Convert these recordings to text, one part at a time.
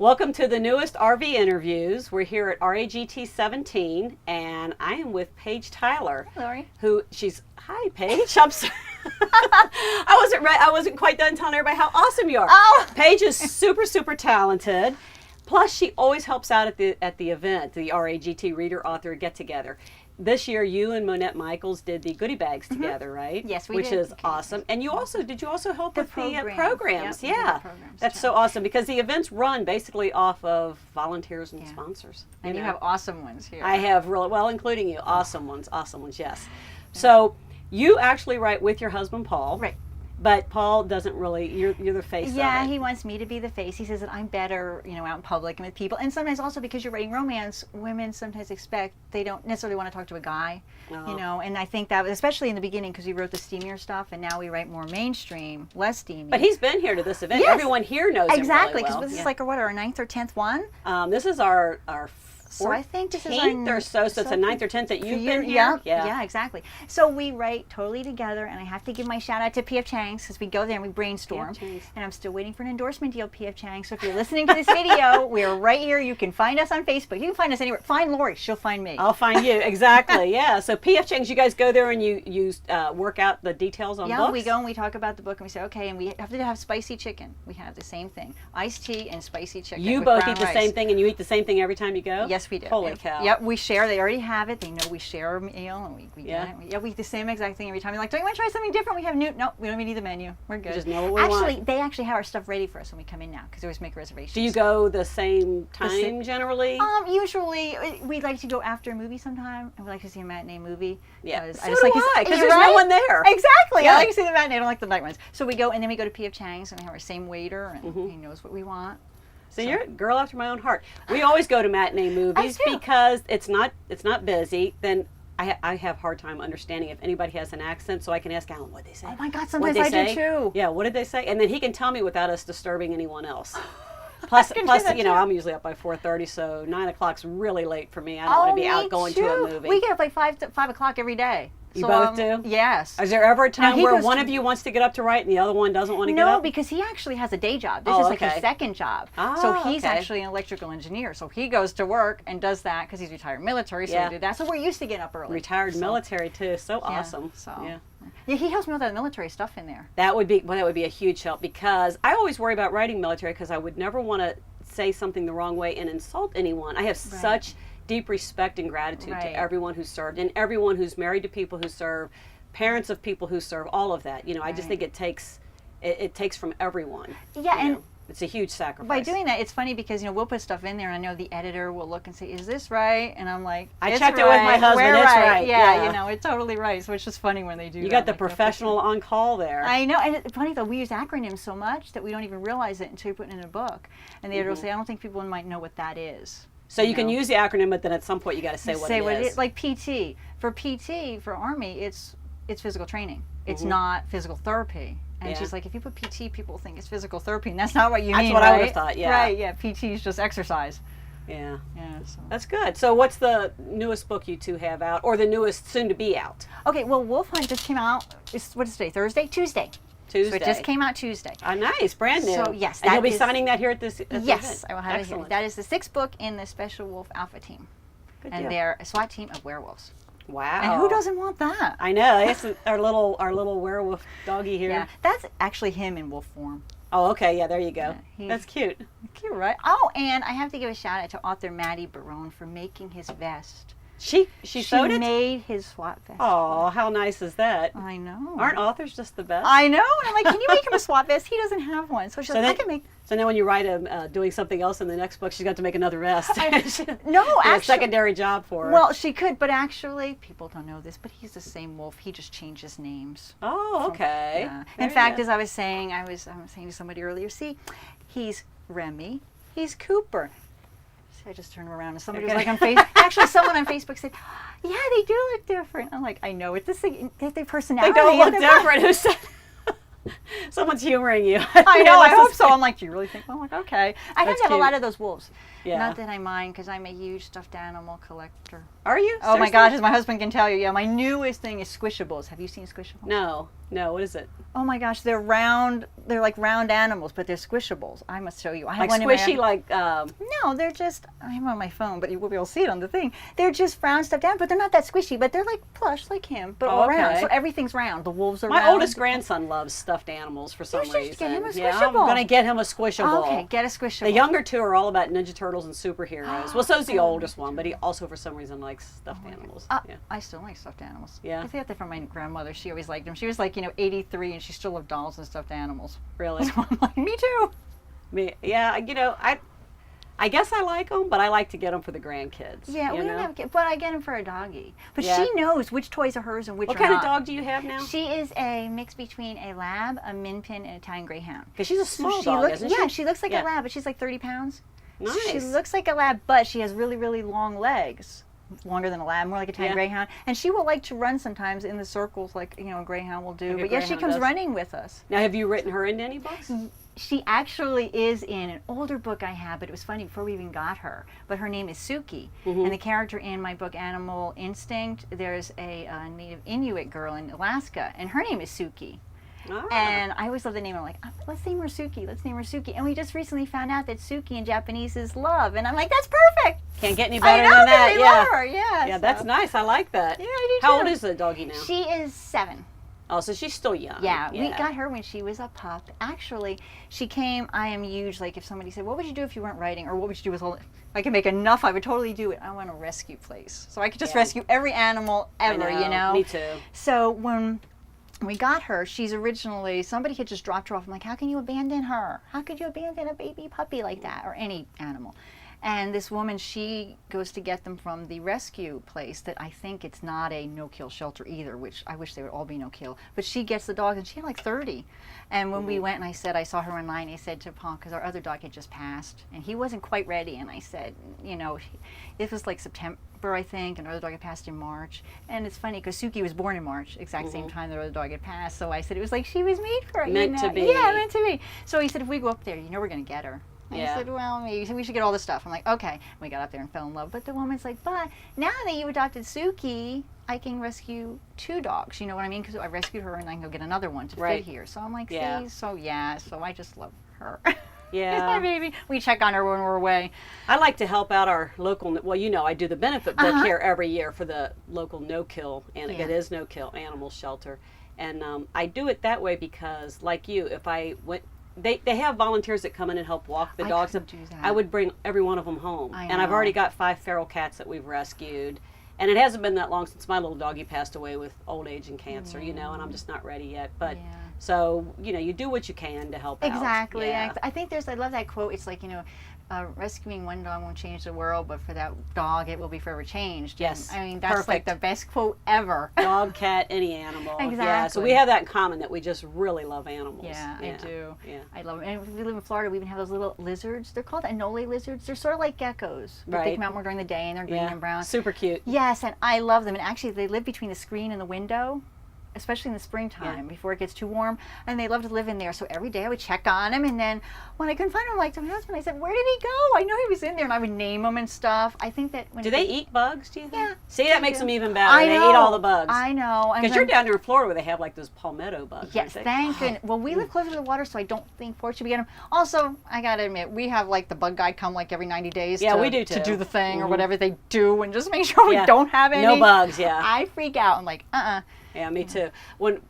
Welcome to the newest RV interviews. We're here at RAGT 17, and I am with Paige Tyler. Hi, Lori. Hi, Paige. I'm sorry. I wasn't quite done telling everybody how awesome you are. Oh. Paige is super talented. Plus, she always helps out at the event, the RAGT Reader Author Get Together. This year, you and Monette Michaels did the goodie bags together, right? Yes, we did. Which is okay. awesome. And you also did help with the programs? Yep, Yeah, the programs, that's so awesome because the events run basically off of volunteers and sponsors. And you have awesome ones here. I have including you, awesome ones, yes. So you actually write with your husband, Paul. Right. But Paul doesn't really, you're the face of it. Yeah, he wants me to be the face. He says that I'm better, out in public and with people. And sometimes also because you're writing romance, women sometimes expect they don't necessarily want to talk to a guy, and I think that, especially in the beginning, because we wrote the steamier stuff, and now we write more mainstream, less steamy. But he's been here to this event. Yes. Everyone here knows him really well. Exactly, because this is like our 9th or 10th one? This is our So I think this is or so it's a 9th or 10th that you've been here. Yeah, exactly. So we write totally together, and I have to give my shout out to P.F. Chang's because we go there and we brainstorm. And I'm still waiting for an endorsement deal, P.F. Chang. So if you're listening to this video, we're right here. You can find us on Facebook. You can find us anywhere. Find Lori. She'll find me. I'll find you. Exactly. Yeah. So P.F. Chang's, you guys go there and you work out the details on books? Yeah, we go and we talk about the book and we say, okay, and we have to have spicy chicken. We have the same thing. Iced tea and spicy chicken. You both eat the same thing and you eat the same thing every time you go? Yes, we do. Holy cow. Yep, we share. They already have it. They know we share a meal, and we eat the same exact thing every time. You're like, don't you want to try something different? We have no, we don't even need the menu. We're good. Just know what we want. They actually have our stuff ready for us when we come in now because they always make reservations. Do you go the same time generally? Usually we like to go after a movie sometime, and we like to see a matinee movie. Yeah, I just like because there's no one there. Exactly. Yeah. I like to see the matinee. I don't like the night ones. So we go, and then we go to P.F. Chang's, and we have our same waiter, and he knows what we want. So you're a girl after my own heart. We always go to matinee movies because it's not busy. Then I have a hard time understanding if anybody has an accent, so I can ask Alan what they say. Oh my God, sometimes I do too. Yeah, what did they say? And then he can tell me without us disturbing anyone else. Plus, I'm usually up by 4:30, so 9 o'clock's really late for me. I don't want to be out going to a movie. We get up like 5 o'clock every day. You both do? Yes. Is there ever a time where one of you wants to get up to write and the other one doesn't want to get up? No, because he actually has a day job. This is like his second job. So he's actually an electrical engineer. So he goes to work and does that because he's retired military, so we do that. So we're used to getting up early. Retired military too. So awesome. Yeah, he helps me with that military stuff in there. That would be a huge help because I always worry about writing military because I would never want to say something the wrong way and insult anyone. I have such deep respect and gratitude to everyone who served and everyone who's married to people who serve, parents of people who serve, all of that. I just think it takes from everyone. Yeah, and it's a huge sacrifice. By doing that, it's funny because we'll put stuff in there, and I know the editor will look and say, "Is this right?" And I'm like, "I checked it with my husband. It's right." Yeah, it's totally right. So it's just funny when they do. You got the professional on call there. I know, and it's funny though. We use acronyms so much that we don't even realize it until you put it in a book, and the editor will say, "I don't think people might know what that is." So you can use the acronym, but then at some point you got to say what it is. Like PT. For Army, it's physical training. It's not physical therapy. And she's like, if you put PT, people think it's physical therapy, and that's not what you mean. That's what I would have thought. Yeah. Right. Yeah. PT is just exercise. Yeah. Yeah. So. That's good. So what's the newest book you two have out, or the newest soon to be out? Okay. Well, Wolf Hunt just came out. What is today? Tuesday. So it just came out Tuesday. Oh, nice. Brand new. So, yes. And you'll be signing that here at this event? Yes, I will have it here. That is the 6th book in the Special Wolf Alpha team. Good and deal. they're a SWAT team of werewolves. Wow. And who doesn't want that? I know. It's our little werewolf doggy here. Yeah. That's actually him in wolf form. Oh, okay. Yeah, there you go. Yeah, that's cute. Cute, right? Oh, and I have to give a shout out to author Maddie Barone for making his vest. She sewed it? She made his SWAT vest. Oh, how nice is that? I know. Aren't authors just the best? I know. And I'm like, can you make him a SWAT vest? He doesn't have one. So she's like, I can make. So now when you write him doing something else in the next book, she's got to make another vest. No, actually. A secondary job for her. Well, she could, but actually, people don't know this, but he's the same wolf. He just changes names. Oh, okay. Yeah. In fact, as I was saying, I was saying to somebody earlier, see, he's Remy, he's Cooper. I just turned around and somebody was like on Facebook. Actually, someone on Facebook said, "Yeah, they do look different." I'm like, "I know it's the same. Their personality. They don't look different." Who said? Someone's humoring you. I know. I hope so. I'm like, "Do you really think?" I'm like, "Okay." I have a lot of those wolves. Yeah. Not that I mind because I'm a huge stuffed animal collector. Are you? Oh my Seriously? gosh, as my husband can tell you, yeah, my newest thing is Squishables. Have you seen Squishables? No. What is it? Oh my gosh, they're round. They're like round animals, but they're Squishables. I must show you. I have Like one in my- squishy, like. No, they're just. I'm on my phone, but you will be able to see it on the thing. They're just round stuffed animals, but they're not that squishy. But they're like plush, like him, but all round. okay. So everything's round. The wolves are My round. oldest grandson loves stuffed animals for some You should reason. get him a Yeah, I'm Squishable. gonna get him a Squishable. Okay, get a Squishable. The younger two are all about Ninja Turtles and superheroes. Well, so's the oldest one, but he also, for some reason, likes stuffed animals. Yeah. I still like stuffed animals. Yeah. I think that from my grandmother. She always liked them. She was like, 83, and she still loved dolls and stuffed animals. Really? So I'm like, me too. Yeah, I guess I like them, but I like to get them for the grandkids. Yeah, we you don't know? have kids, but I get them for a doggie. But Yeah. she knows which toys are hers and which What are kind not. of dog do you have now? She is a mix between a lab, a min pin, and an Italian greyhound. Because she's a small she dog, looks, isn't yeah, she? she looks like Yeah. a lab, but she's like 30 pounds. Nice. She looks like a lab, but she has really, really long legs. Longer than a lab, more like a Italian Yeah. greyhound. And she will like to run sometimes in the circles like, a greyhound will do. Like a But yeah, she greyhound comes does. running with us. Now, have you written her into any books? She actually is in an older book I have, but it was funny before we even got her. But her name is Suki, and the character in my book Animal Instinct, there's a native Inuit girl in Alaska, and her name is Suki. Ah. And I always love the name. I'm like, let's name her Suki. Let's name her Suki. And we just recently found out that Suki in Japanese is love, and I'm like, that's perfect. Can't get any I better know than that. they Yeah. love her. Yeah. Yeah, so- that's nice. I like that. Yeah, I do How too. old is the doggie now? She is 7. Oh, so she's still young. Yeah, we got her when she was a pup. Actually, she came, I am huge, like if somebody said, what would you do if you weren't writing? Or what would you do with all, I could make enough, I would totally do it. I want a rescue place. So I could just Yeah. rescue every animal ever, I know. Me too. So when we got her, she's originally, somebody had just dropped her off. I'm like, how can you abandon her? How could you abandon a baby puppy like that, or any animal? And this woman, she goes to get them from the rescue place that I think it's not a no-kill shelter either, which I wish they would all be no-kill. But she gets the dog, and she had like 30. And when we went, and I said, I saw her in line, I said to Paul, because our other dog had just passed, and he wasn't quite ready. And I said, it was like September, I think, and our other dog had passed in March. And it's funny, because Suki was born in March, exact same time the other dog had passed. So I said, it was like she was made for it. Meant to be. Yeah, meant to be. So he said, if we go up there, we're going to get her. Yeah. I said, well, maybe we should get all this stuff. I'm like, okay. And we got up there and fell in love. But the woman's like, but now that you adopted Suki, I can rescue 2 dogs. You know what I mean? Because I rescued her and I can go get another one to Right. fit here. So I'm like, Yeah. see, so I just love her. Yeah. It's my baby. We check on her when we're away. I like to help out our local, well, I do the benefit book here every year for the local no-kill, and Yeah. it is no-kill animal shelter. And I do it that way because, like you, if I went, they have volunteers that come in and help walk the I dogs. couldn't do that. I would bring every one of them home. I And I've know. already got 5 feral cats that we've rescued. And it hasn't been that long since my little doggie passed away with old age and cancer, and I'm just not ready yet. But Yeah. so, you do what you can to help out. Exactly. Yeah. I think I love that quote. It's like, rescuing one dog won't change the world, but for that dog, it will be forever changed. Yes. And, I mean, that's like Perfect. the best quote ever. Dog, cat, any animal. Yeah, so Exactly. we have that in common, that we just really love animals. Yeah, I do. Yeah. I love them. And we live in Florida. We even have those little lizards. They're called anole lizards. They're sort of like geckos. But Right. they come out more during the day, and they're green Yeah. and brown. Super cute. Yes, and I love them. And actually, they live between the screen and the window, especially in the springtime Yeah. before it gets too warm. And they love to live in there. So every day I would check on him. And then when I couldn't find him, like to my husband, I said, where did he go? I know he was in there. And I would name him and stuff. I think that when Do they eat bugs, do you think? Yeah, See, that they makes do. them even better. I They know. eat all the bugs. I know. And Because you're then- down there in Florida where they have like those palmetto bugs. Yes, aren't they? thank goodness. Well, we live closer to the water, so I don't think fortunately we get them. Also, I gotta admit, we have like the bug guy come like every 90 days. Yeah, to, we do to too. do the thing or Mhm. whatever they do, and just make sure Yeah. we don't have any. No bugs, yeah. I freak out. I'm like, Yeah, me too. When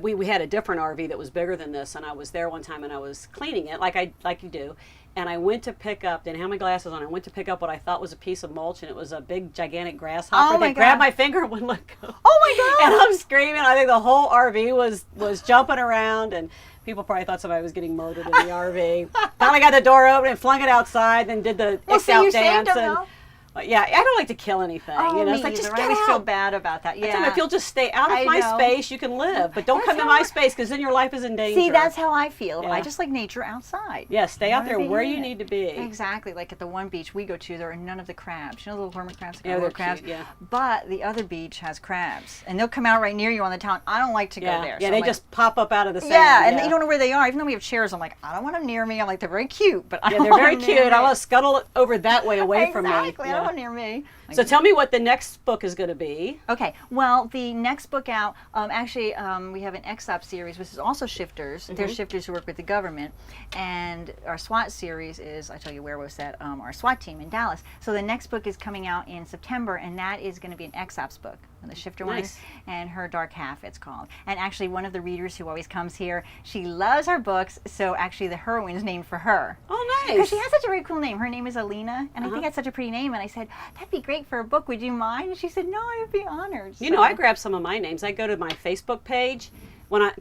we had a different RV that was bigger than this, and I was there one time and I was cleaning it like you do, and I went to pick up, didn't have my glasses on, I went to pick up what I thought was a piece of mulch, and it was a big gigantic grasshopper. Oh my They grabbed God. my finger and wouldn't let go. Oh my And god! I'm screaming. I think the whole RV was jumping around, and people probably thought somebody was getting murdered in the RV. Finally got the door open and flung it outside, then did the Well, icked see, out you saved dance. him, And though. yeah, I don't like to kill anything. Oh, It's like me just either. get I always out. feel bad about that. Tell Yeah. them, if you'll just stay out of I my know. space, you can live. But don't That's come to how my I- space, because then your life is in danger. See, that's how I feel. Yeah. I just like nature outside. Yeah, stay I out wanna there be where in you it. need to be. Exactly. Like at the one beach we go to, there are none of the crabs. You know the little hermit crabs? Yeah, Little they're crabs. cute, yeah. But the other beach has crabs, and they'll come out right near you on the town. I don't like to go Yeah, there. yeah, so they I'm like, just pop up out of the sand. yeah, and you don't know where they are. Even though we have chairs, I'm like, I don't want them near me. I'm like, they're very cute, but I Yeah, don't they're want very them near cute. me. I'll scuttle over that way away from me. Exactly. I Yeah. don't want near me. So tell me what the next book is going to be. Okay, well, the next book out, actually, we have an XOP series, which is also shifters. They're shifters who work with the government. And our SWAT series is, I tell you where was that, our SWAT team in Dallas. So the next book is coming out in September, and that is going to be an XOPS book. The shifter one, and Her Dark Half, it's called. And actually, one of the readers who always comes here, she loves our books, so actually the heroine is named for her. Oh, nice. Because she has such a very cool name. Her name is Alina, and I think that's such a pretty name. And I said, that'd be great for a book. Would you mind? And she said, no, I would be honored. You know, I grab some of my names. I go to my Facebook page. When I've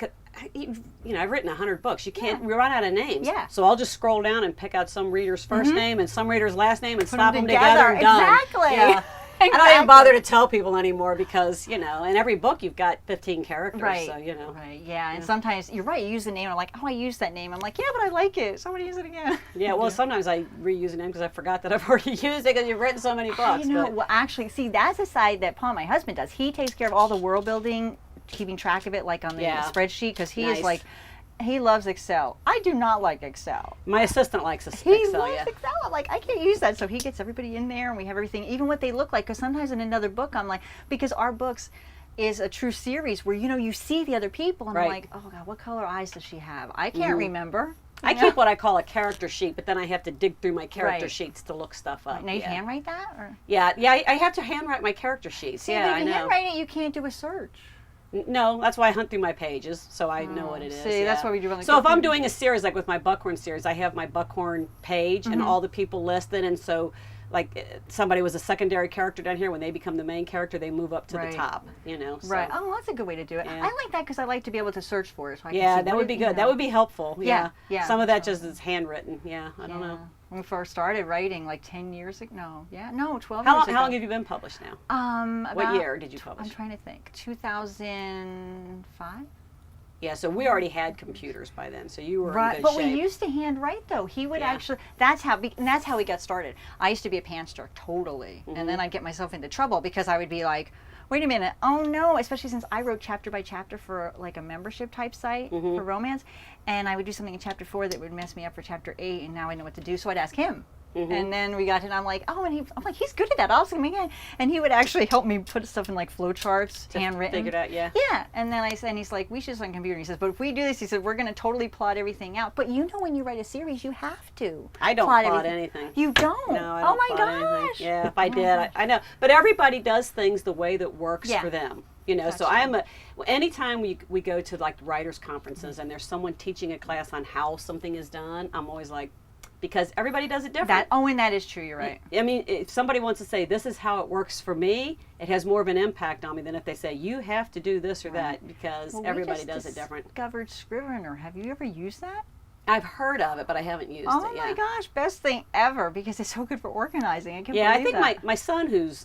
written 100 books. You can't run out of names. Yeah. So I'll just scroll down and pick out some reader's first name and some reader's last name and slap them together. together and done. Exactly. Yeah. I don't even bother to tell people anymore because, in every book you've got 15 characters. Right. So, Right, yeah. And sometimes, you're right, you use the name, I'm like, oh, I used that name. I'm like, yeah, but I like it. So I want to use it again. Yeah, well, sometimes I reuse a name because I forgot that I've already used it because you've written so many books. Well, actually, see, that's a side that Paul, my husband, does. He takes care of all the world building, keeping track of it, like on the spreadsheet, because he is like, he loves Excel. I do not like Excel. My assistant likes Excel. He loves Excel. Like, I can't use that. So he gets everybody in there, and we have everything, even what they look like. Because sometimes in another book, I'm like, because our books is a true series where, you see the other people, and I'm like, oh, God, what color eyes does she have? I can't remember. I keep what I call a character sheet, but then I have to dig through my character sheets to look stuff up. Now you handwrite that? Or? Yeah, I have to handwrite my character sheets. See, yeah, but if you handwrite it, you can't do a search. No, that's why I hunt through my pages, so I know what it is. See, that's what we do on the So if I'm doing a series, like with my Buckhorn series, I have my Buckhorn page and all the people listed, and so like somebody was a secondary character down here, when they become the main character, they move up to the top, So. Right. Oh, that's a good way to do it. Yeah. I like that because I like to be able to search for it. So I yeah, can see that would be good. That would be helpful. Yeah. Some of that just is handwritten. Yeah, I don't know. When we first started writing, like 10 years ago. No, 12 years ago. How long have you been published now? What year did you publish? I'm trying to think. 2005? Yeah, so we already had computers by then, so you were in good shape. But we used to handwrite, though. He would actually, that's how we got started. I used to be a pantster, totally. And then I'd get myself into trouble because I would be like, wait a minute, oh no, especially since I wrote chapter by chapter for like a membership type site for romance. And I would do something in chapter 4 that would mess me up for chapter 8, and now I know what to do, so I'd ask him. And then we got to, and I'm like, oh, and I'm like, he's good at that. I'll ask him again. And he would actually help me put stuff in like flow charts, handwritten. Figure it out, yeah. Yeah. And then he's like, we should just on a computer. And he says, but if we do this, he said, we're going to totally plot everything out. But when you write a series, you have to. I don't plot anything. You don't? No, I don't Oh my plot anything. gosh. Yeah, if I did, I know. But everybody does things the way that works for them. So anytime we go to like writers conferences and there's someone teaching a class on how something is done, I'm always like, because everybody does it different. And that is true, you're right. I mean, if somebody wants to say, this is how it works for me, it has more of an impact on me than if they say, you have to do this or that, because everybody does it different. Discovered Scrivener. Have you ever used that? I've heard of it, but I haven't used it yet. Oh my gosh, best thing ever, because it's so good for organizing. I can't I believe think my son who's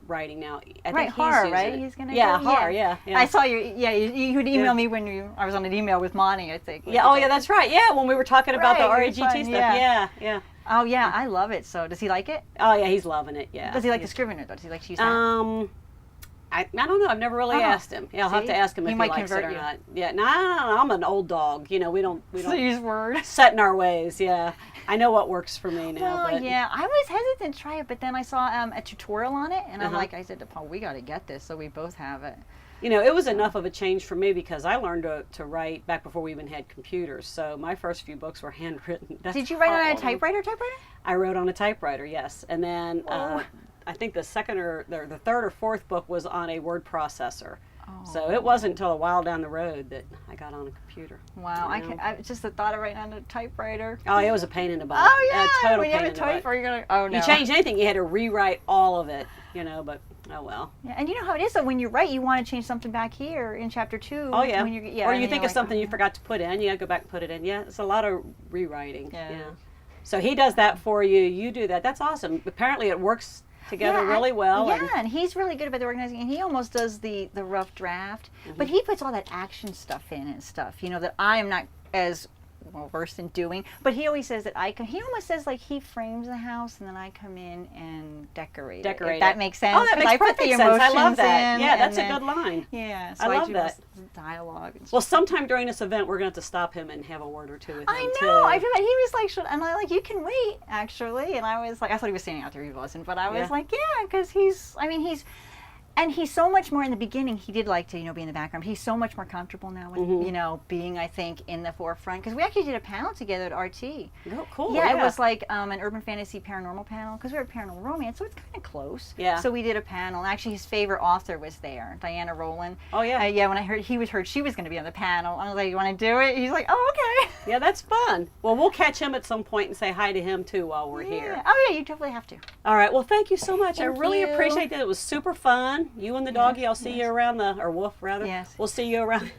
writing now, I think he's Har, using right? it. He's gonna Har, yeah. I saw you would email me when I was on an email with Monty, I think. Yeah, that's right. Yeah, when we were talking about the RAGT stuff. Yeah. Oh yeah, I love it. So does he like it? Oh yeah, he's loving it. Yeah. Does he like the Scrivener though? Does he like to use that? I don't know. I've never really asked him. Yeah, I'll have to ask him if he likes it or not. Yeah, no, I'm an old dog. We don't use words. Set in our ways. Yeah, I know what works for me now. Well, yeah, I was hesitant to try it, but then I saw a tutorial on it, and I said to Paul, we got to get this, so we both have it. It was enough of a change for me because I learned to write back before we even had computers. So my first few books were handwritten. Did you write on a typewriter? I wrote on a typewriter, yes, and then. I think the second or the third or fourth book was on a word processor. So it wasn't until a while down the road that I got on a computer. Wow, I just the thought of writing on a typewriter. Oh, it was a pain in the butt. Oh yeah, total when you pain have a typewriter, you're gonna. Oh no. You change anything, you had to rewrite all of it. But oh well. Yeah, and you know how it is. So when you write, you want to change something back here in chapter 2. Oh yeah. When or you think of something you forgot to put in, you gotta go back and put it in. Yeah, it's a lot of rewriting. Yeah. So he does that for you. You do that. That's awesome. Apparently, it works together really well. Yeah, and he's really good about the organizing, and he almost does the rough draft, but he puts all that action stuff in and stuff, that I am not as well versed in doing. But he always says that he almost says like he frames the house and then I come in and decorate it. If that makes sense. Oh, that makes perfect sense. I love that. Yeah, that's a good line. Yeah, so I love that. Dialogue. Well, sometime during this event, we're going to have to stop him and have a word or two with him. I know. Too. I feel like he was like, and I like, you can wait, actually. And I was like, I thought he was standing out there. He wasn't, but I was like, yeah, because he's so much more in the beginning. He did like to, be in the background. He's so much more comfortable now with, being, I think, in the forefront. Because we actually did a panel together at RT. Oh, cool. Yeah, it was like an urban fantasy paranormal panel because we were paranormal romance, so it's kind of close. Yeah. So we did a panel. Actually, his favorite author was there, Diana Rowland. Oh, yeah. Yeah, when I heard she was going to be on the panel, I was like, you want to do it? He's like, oh, okay. Yeah, that's fun. Well, we'll catch him at some point and say hi to him, too, while we're here. Oh, yeah, you definitely have to. All right. Well, thank you so much. I really you. appreciate that. It was super fun. You and the doggy, I'll see you around or Wolf, rather. Yes. We'll see you around.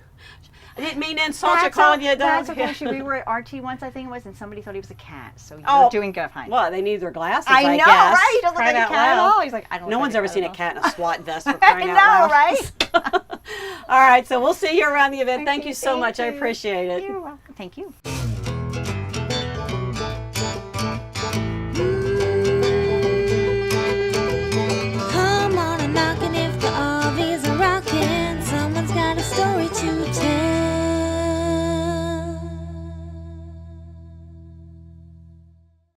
I didn't mean to insult you calling you a dog. That's okay. Actually, we were at RT once, I think it was, and somebody thought he was a cat. So you're doing good, honey. Well, they need their glasses, I know, guess. right? You don't look like a cat at all. He's like, I don't. No one's ever seen a cat in a SWAT vest for I crying know, out loud. right? All right, so we'll see you around the event. Thank you so much. I appreciate it. You're welcome. Thank you.